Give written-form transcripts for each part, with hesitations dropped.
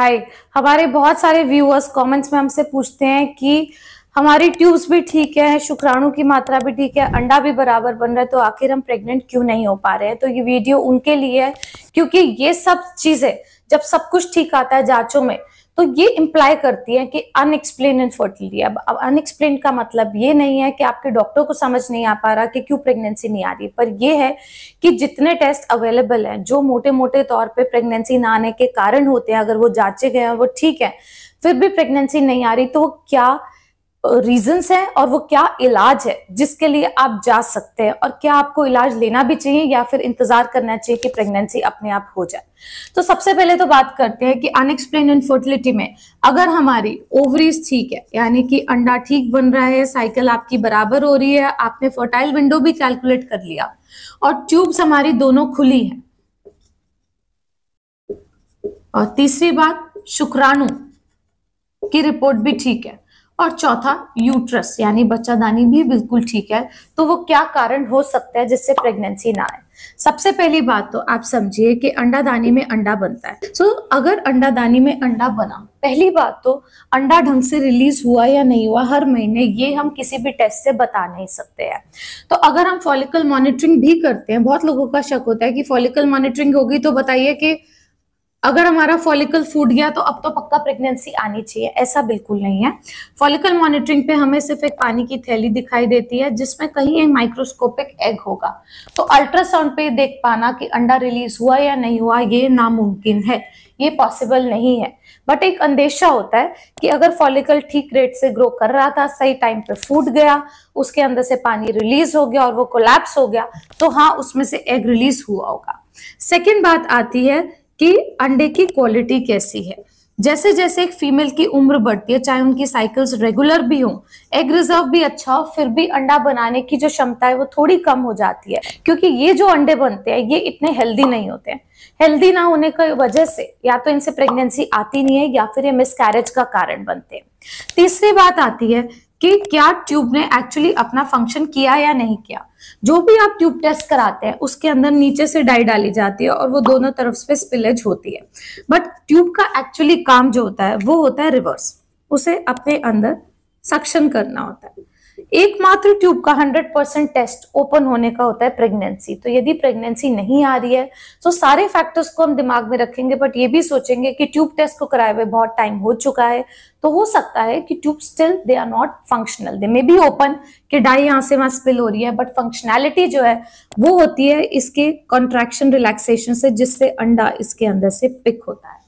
हाय। हमारे बहुत सारे व्यूअर्स कमेंट्स में हमसे पूछते हैं कि हमारी ट्यूब्स भी ठीक है, शुक्राणु की मात्रा भी ठीक है, अंडा भी बराबर बन रहा है, तो आखिर हम प्रेग्नेंट क्यों नहीं हो पा रहे हैं। तो ये वीडियो उनके लिए है, क्योंकि ये सब चीजें जब सब कुछ ठीक आता है जांचों में, तो ये इंप्लाई करती है कि अनएक्सप्लेन इनफर्टिलिटी। अब अनएक्सप्लेन का मतलब ये नहीं है कि आपके डॉक्टर को समझ नहीं आ पा रहा कि क्यों प्रेगनेंसी नहीं आ रही, पर ये है कि जितने टेस्ट अवेलेबल हैं जो मोटे मोटे तौर पे प्रेगनेंसी ना आने के कारण होते हैं, अगर वो जांचे गए हैं वो ठीक है, फिर भी प्रेगनेंसी नहीं आ रही, तो वो क्या रीजंस है और वो क्या इलाज है जिसके लिए आप जा सकते हैं, और क्या आपको इलाज लेना भी चाहिए या फिर इंतजार करना चाहिए कि प्रेगनेंसी अपने आप हो जाए। तो सबसे पहले तो बात करते हैं कि अनएक्सप्लेन्ड इनफर्टिलिटी में अगर हमारी ओवरीज ठीक है, यानी कि अंडा ठीक बन रहा है, साइकिल आपकी बराबर हो रही है, आपने फर्टाइल विंडो भी कैलकुलेट कर लिया और ट्यूब्स हमारी दोनों खुली हैं, और तीसरी बात शुक्राणु की रिपोर्ट भी ठीक है, और चौथा यूट्रस यानी बच्चादानी भी बिल्कुल ठीक है, तो वो क्या कारण हो सकता है जिससे प्रेगनेंसी ना आए। सबसे पहली बात तो आप समझिए कि अंडादानी में अंडा बनता है। सो अगर अंडादानी में अंडा बना, पहली बात तो अंडा ढंग से रिलीज हुआ या नहीं हुआ हर महीने, ये हम किसी भी टेस्ट से बता नहीं सकते हैं। तो अगर हम फॉलिकल मॉनिटरिंग भी करते हैं, बहुत लोगों का शक होता है कि फॉलिकल मॉनिटरिंग होगी तो बताइए कि अगर हमारा फॉलिकल फूट गया तो अब तो पक्का प्रेगनेंसी आनी चाहिए। ऐसा बिल्कुल नहीं है। फॉलिकल मॉनिटरिंग पे हमें सिर्फ एक पानी की थैली दिखाई देती है जिसमें कहीं एक माइक्रोस्कोपिक एग होगा, तो अल्ट्रासाउंड पे देख पाना कि अंडा रिलीज हुआ या नहीं हुआ ये नामुमकिन है, ये पॉसिबल नहीं है। बट एक अंदेशा होता है कि अगर फॉलिकल ठीक रेट से ग्रो कर रहा था, सही टाइम पे फूट गया, उसके अंदर से पानी रिलीज हो गया और वो कोलैप्स हो गया, तो हाँ उसमें से एग रिलीज हुआ होगा। सेकेंड बात आती है कि अंडे की क्वालिटी कैसी है। जैसे जैसे एक फीमेल की उम्र बढ़ती है, चाहे उनकी साइकिल्स रेगुलर भी हो, एग रिजर्व भी अच्छा हो, फिर भी अंडा बनाने की जो क्षमता है वो थोड़ी कम हो जाती है, क्योंकि ये जो अंडे बनते हैं ये इतने हेल्दी नहीं होते हैं। हेल्दी ना होने की वजह से या तो इनसे प्रेगनेंसी आती नहीं है या फिर ये मिसकैरेज का कारण बनते हैं। तीसरी बात आती है कि क्या ट्यूब ने एक्चुअली अपना फंक्शन किया या नहीं किया। जो भी आप ट्यूब टेस्ट कराते हैं उसके अंदर नीचे से डाई डाली जाती है और वो दोनों तरफ से स्पिलेज होती है, बट ट्यूब का एक्चुअली काम जो होता है वो होता है रिवर्स, उसे अपने अंदर सक्शन करना होता है। एकमात्र ट्यूब का 100% टेस्ट ओपन होने का होता है प्रेगनेंसी। तो यदि प्रेगनेंसी नहीं आ रही है तो सारे फैक्टर्स को हम दिमाग में रखेंगे, बट ये भी सोचेंगे कि ट्यूब टेस्ट को कराए हुए बहुत टाइम हो चुका है, तो हो सकता है कि tube still they are not functional, they may be open, कि डाई यहां से वहां स्पिल हो रही है, बट फंक्शनैलिटी जो है वो होती है इसके कॉन्ट्रैक्शन रिलैक्सेशन से, जिससे अंडा इसके अंदर से पिक होता है।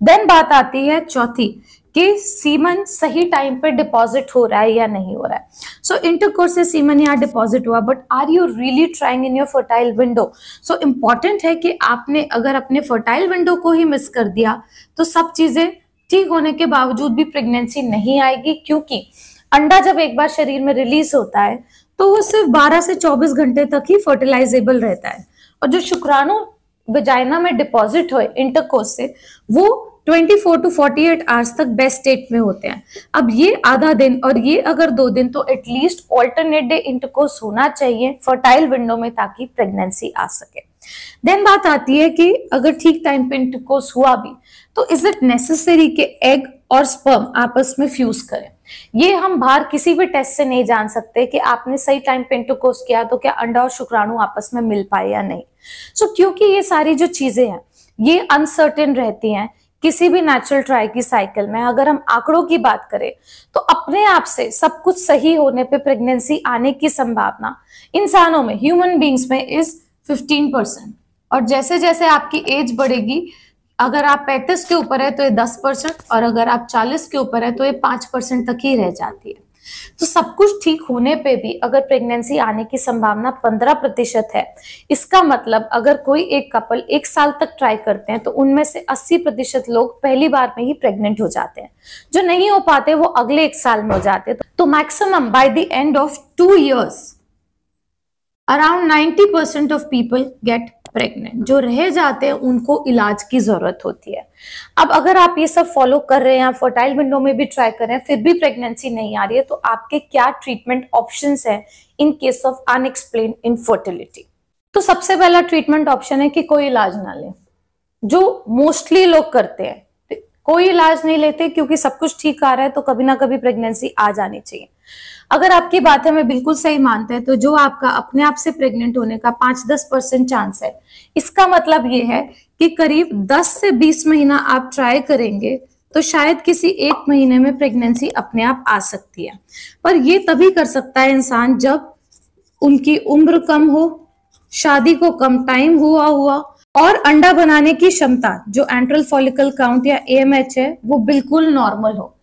देन बात आती है चौथी कि सीमन सही टाइम पे डिपॉजिट हो रहा है या नहीं हो रहा है। सो इंटरकोर्स से सीमन यहाँ डिपॉजिट हुआ, but are you really trying in your fertile window. So important है कि आपने अगर अपने फर्टाइल विंडो को ही मिस कर दिया तो सब चीजें ठीक होने के बावजूद भी प्रेगनेंसी नहीं आएगी, क्योंकि अंडा जब एक बार शरीर में रिलीज होता है तो वो सिर्फ 12 से 24 घंटे तक ही फर्टिलाइजेबल रहता है, और जो शुक्राणु वेजाइना में डिपॉजिट हुए इंटरकोर्स से वो 24 to 48 आवर्स तक बेस्ट स्टेट में होते हैं। अब ये आधा दिन और ये अगर 2 दिन, तो एटलीस्ट ऑल्टरनेट डे इंटरकोर्स होना चाहिए फर्टाइल विंडो में, ताकि प्रेगनेंसी आ सके। देन बात आती है कि अगर ठीक टाइम पे इंटरकोर्स हुआ भी, तो इज इट नेसेसरी कि एग और स्पर्म आपस में फ्यूज करें। ये हम बाहर किसी भी टेस्ट से नहीं जान सकते कि आपने सही टाइम पे इंटरकोर्स किया तो क्या अंडा और शुक्राणु आपस में मिल पाए या नहीं। सो क्योंकि ये सारी जो चीजें हैं ये अनसर्टेन रहती हैं किसी भी नेचुरल ट्राई की साइकिल में। अगर हम आंकड़ों की बात करें तो अपने आप से सब कुछ सही होने पे प्रेगनेंसी आने की संभावना इंसानों में, ह्यूमन बींग्स में इज 15%, और जैसे जैसे आपकी एज बढ़ेगी, अगर आप 35 के ऊपर है तो ये 10%, और अगर आप 40 के ऊपर है तो ये 5% तक ही रह जाती है। तो सब कुछ ठीक होने पे भी अगर प्रेगनेंसी आने की संभावना 15% है, इसका मतलब अगर कोई एक कपल 1 साल तक ट्राई करते हैं तो उनमें से 80% लोग पहली बार में ही प्रेग्नेंट हो जाते हैं। जो नहीं हो पाते वो अगले 1 साल में हो जाते हैं। तो maximum by the end of 2 years around 90% of people get pregnant. जो रह जाते हैं उनको इलाज की जरूरत होती है। अब अगर आप ये सब फॉलो कर रहे हैं, फर्टाइल विंडो में भी ट्राई कर रहे हैं, फिर भी प्रेगनेंसी नहीं आ रही है, तो आपके क्या ट्रीटमेंट ऑप्शंस हैं in case of unexplained infertility. तो सबसे पहला ट्रीटमेंट ऑप्शन है कि कोई इलाज ना लें, जो मोस्टली लोग करते हैं। कोई इलाज नहीं लेते क्योंकि सब कुछ ठीक आ रहा है तो कभी ना कभी प्रेगनेंसी आ जानी चाहिए। अगर आपकी बात हमें बिल्कुल सही मानते हैं तो जो आपका अपने आप से प्रेग्नेंट होने का 5-10% चांस है, इसका मतलब ये है कि करीब 10 से 20 महीना आप ट्राई करेंगे तो शायद किसी एक महीने में प्रेगनेंसी अपने आप आ सकती है। पर ये तभी कर सकता है इंसान जब उनकी उम्र कम हो, शादी को कम टाइम हुआ और अंडा बनाने की क्षमता जो एंट्रल फॉलिकल काउंट या AMH है वो बिल्कुल नॉर्मल हो।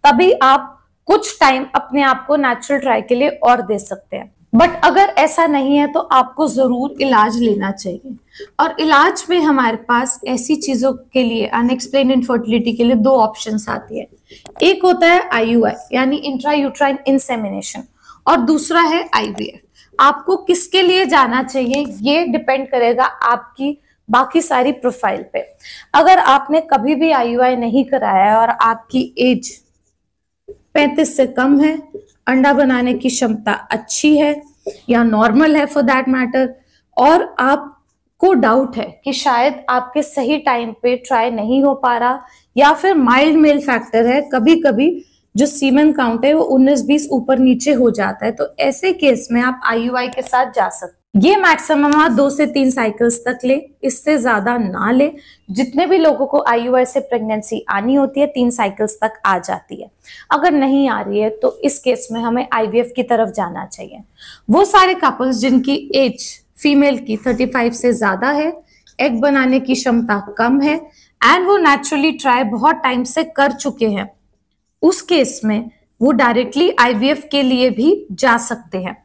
तभी आप कुछ टाइम अपने आप को नेचुरल ट्राई के लिए और दे सकते हैं। बट अगर ऐसा नहीं है तो आपको जरूर इलाज लेना चाहिए। और इलाज में हमारे पास ऐसी चीजों के लिए, अनएक्सप्लेन्ड इनफर्टिलिटी के लिए, 2 ऑप्शंस आती है। एक होता है IUI यानी इंट्रा यूट्राइन इंसेमिनेशन और दूसरा है IVF। आपको किसके लिए जाना चाहिए ये डिपेंड करेगा आपकी बाकी सारी प्रोफाइल पे। अगर आपने कभी भी IUI नहीं कराया है और आपकी एज 35 से कम है, अंडा बनाने की क्षमता अच्छी है या नॉर्मल है फॉर दैट मैटर, और आपको डाउट है कि शायद आपके सही टाइम पे ट्राई नहीं हो पा रहा या फिर माइल्ड मेल फैक्टर है, कभी कभी जो सीमेन काउंट है वो 19-20 ऊपर नीचे हो जाता है, तो ऐसे केस में आप IUI के साथ जा सकते हैं। ये मैक्सिमम आप 2 से 3 साइकिल्स तक ले, इससे ज्यादा ना ले। जितने भी लोगों को IUI से प्रेगनेंसी आनी होती है 3 साइकिल्स तक आ जाती है। अगर नहीं आ रही है तो इस केस में हमें IVF की तरफ जाना चाहिए। वो सारे कपल्स जिनकी एज फीमेल की 35 से ज्यादा है, एग बनाने की क्षमता कम है एंड वो नेचुरली ट्राई बहुत टाइम से कर चुके हैं, उस केस में वो डायरेक्टली IVF के लिए भी जा सकते हैं।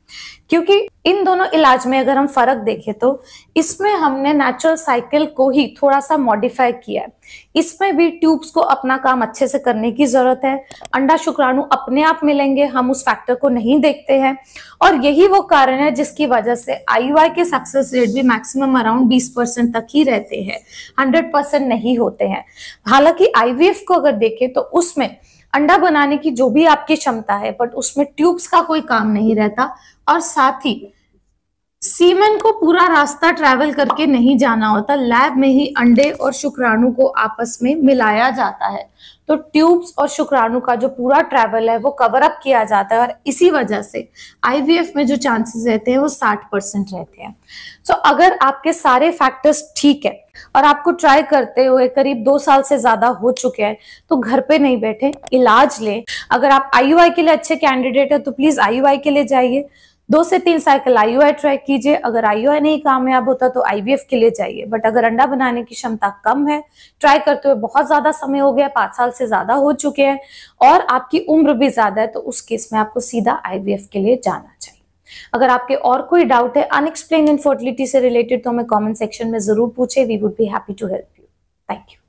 क्योंकि इन दोनों इलाज में अगर हम फर्क देखें तो इसमें हमने नेचुरल साइकिल को ही थोड़ा सा मॉडिफाई किया है। इसमें भी ट्यूब्स को अपना काम अच्छे से करने की जरूरत है, अंडा शुक्राणु अपने आप मिलेंगे, हम उस फैक्टर को नहीं देखते हैं, और यही वो कारण है जिसकी वजह से IUI के सक्सेस रेट भी मैक्सिमम अराउंड 20% तक ही रहते हैं, 100% नहीं होते हैं। हालांकि IVF को अगर देखें तो उसमें अंडा बनाने की जो भी आपकी क्षमता है बट उसमें ट्यूब्स का कोई काम नहीं रहता, और साथ ही सीमेन को पूरा रास्ता ट्रैवल करके नहीं जाना होता, लैब में ही अंडे और शुक्राणु को आपस में मिलाया जाता है, तो ट्यूब्स और शुक्राणु का जो पूरा ट्रैवल है वो कवर अप किया जाता है, और इसी वजह से IVF में जो चांसेस रहते हैं वो 60% रहते हैं। सो अगर आपके सारे फैक्टर्स ठीक है और आपको ट्राई करते हुए करीब 2 साल से ज्यादा हो चुके हैं तो घर पे नहीं बैठे, इलाज लें। अगर आप IUI के लिए अच्छे कैंडिडेट है तो प्लीज IUI के लिए जाइए, 2 से 3 साइकिल IUI ट्राई कीजिए। अगर IUI नहीं कामयाब होता तो IVF के लिए जाइए। बट अगर अंडा बनाने की क्षमता कम है, ट्राई करते हुए बहुत ज्यादा समय हो गया, 5 साल से ज्यादा हो चुके हैं और आपकी उम्र भी ज्यादा है, तो उस केस में आपको सीधा IVF के लिए जाना चाहिए। अगर आपके और कोई डाउट है अनएक्सप्लेन्ड इनफर्टिलिटी से रिलेटेड तो हमें कमेंट सेक्शन में जरूर पूछे, we would be happy to help you. Thank you.